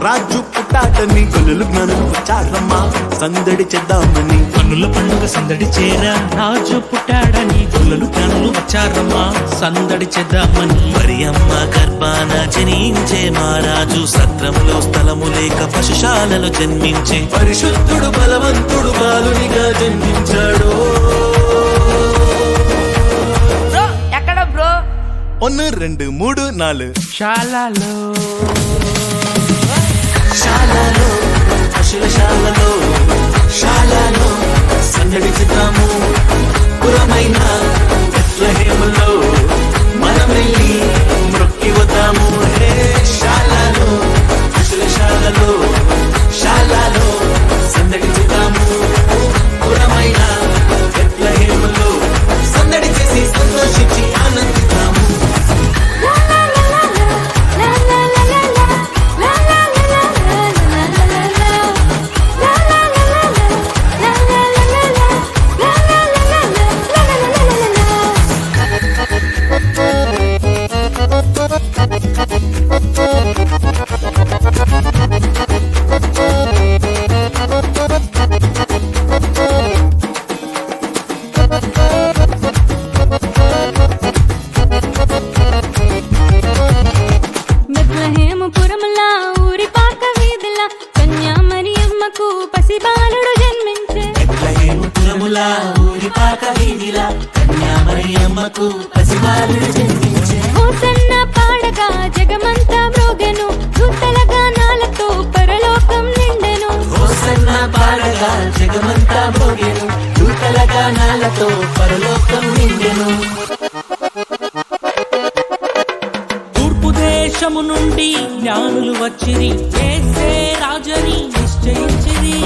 రాజు పుట్టాడని కనులు జ్ఞానులు వచ్చారమ్మా సందడి చేద్దామని. కన్నుల పండుగ సందడి చేరా రాజు పుట్టాడని గుల్లలు జ్ఞానులు వచ్చారమ్మా సందడి చేద్దామని. మరి అమ్మ గర్భాన జనించే మహారాజు సత్రంలో స్థలము లేక పశుశాలలో జన్మించే పరిశుద్ధుడు బలవంతుడు బాలునిగా జన్మించాడు. ఎక్కడ బ్రో? 1 2 3 4 శాలలో శాలలో పశుల శాలలో సందడి చేద్దాము. పురమైన బెత్లెహేములో మనం వెళ్ళి మ్రొక్కి వద్దాము. హే శాలలో పశుల శాలలో సందడి చేద్దాము. పురమైన బెత్లెహేములో సందడి చేసి సంతోషించి ఆనందిద్దాము. బెత్లెహేముపురములా ఊరి పాక వీధిలా కన్యా మరియమ్మకు పసిబాలుడు జన్మించే. బెత్లెహేముపురములా ఊరి పాక వీధిలా కన్యా మరియమ్మకు పసిబాలుడు జన్మించే. హోసన్న పాడగా జగమంతా మ్రోగెను దూతల గానాలతో పరలోకం నిండెను. హోసన్న పాడగా జగమంతా మోగెను దూతల గానాలతో పరలోకం నిండెను. తూర్పు దేశము నుండి జ్ఞానులు వచ్చిరి చేసే రాజని నిశ్చయించిరి.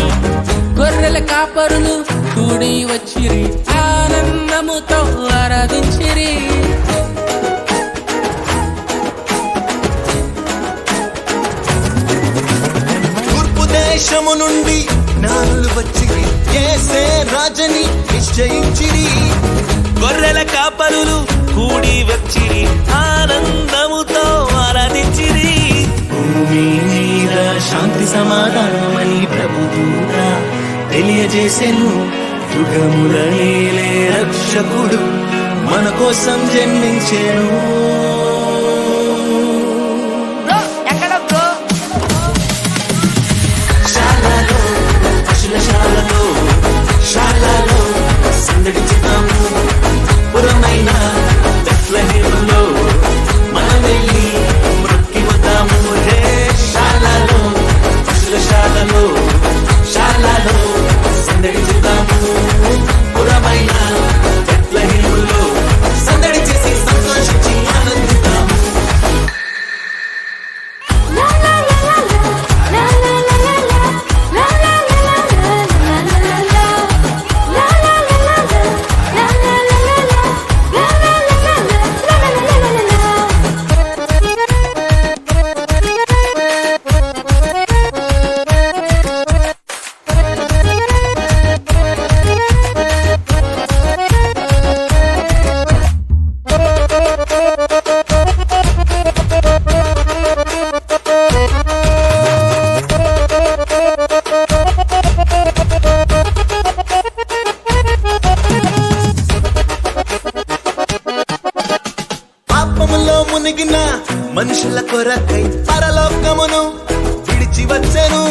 గొర్రెల కాపరులు కూడి వచ్చిరి ఆనందముతో ఆరాధించిరి. తూర్పు దేశము నుండి జ్ఞానులు వచ్చి యేసే రాజని నిశ్చయించిరి. గొర్రెల కాపరులు కూడి వచ్చిరి ఆనందముతో ఆరాధించిరి. భూమి మీద శాంతి సమాధానమని ప్రభుదూత తెలియజేసెను. యుగముల నేలే రక్షకుడు మన కోసం జన్మించెను. బ్రో ఎక్కడ బ్రో? శాలలో పశుల శాలలో సందడి చేద్దాము. పురమైన బెత్లెహేములో మనం వెళ్ళి మ్రొక్కి వద్దాము. హే శాలలో పశుల శాలలో సందడి చేద్దాము. పురమైన బెత్లెహేములో సందడి చేసి సంతోషించి ఆనందిద్దాము. పాపములో మునిగిన మనుషుల కొరకై పరలోకమును విడిచి వచ్చెను.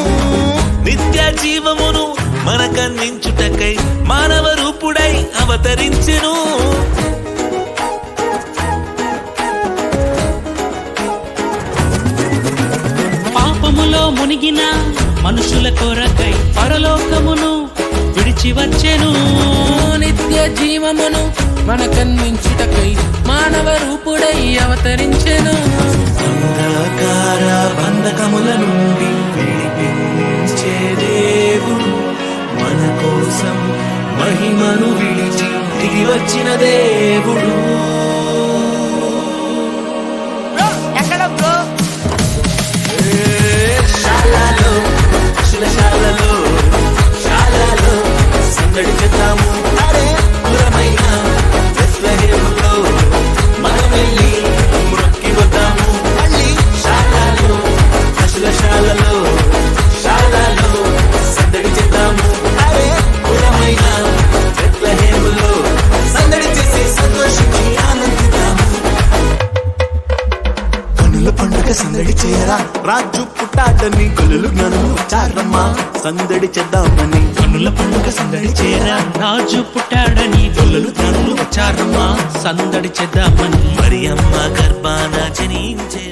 నిత్య జీవమును మనకందించుటకై మానవ రూపుడై అవతరించెను. పాపములో మునిగిన మనుషుల కొరకై పరలోకమును విడిచి వచ్చెను. నిత్య జీవమును మనకన్నించుటకై మానవ రూపుడై అవతరించెను. అంధకార బంధకముల నుండి విడిపించే దేవుడు మన కోసం మహిమను విడిచి దిగి వచ్చిన దేవుడు. బ్రో ఎక్కడ బ్రో? శాలలో పశుల శాలలో సందడి చేద్దాము. అరే పురమైన బెత్లెహేములో మనం వెళ్ళి మ్రొక్కి వద్దాము. మళ్ళీ శాలలో పశుల శాలలో శాలలో సందడి చేద్దాము అరే పురమైన బెత్లెహేములో సందడి చేసి సంతోషించి ఆనందిద్దాము కనుల పండుగ సందడి చేయరా రాజు పుట్టాడని కొలులు జ్ఞానులు వచ్చారమ్మా సందడి చేద్దామని కన్నుల పండుగ సందడి చేరా రాజు పుట్టాడని గొల్లలు జ్ఞానులు వచ్చారమ్మా సందడి చేద్దామని మరి అమ్మ గర్భాన జనించే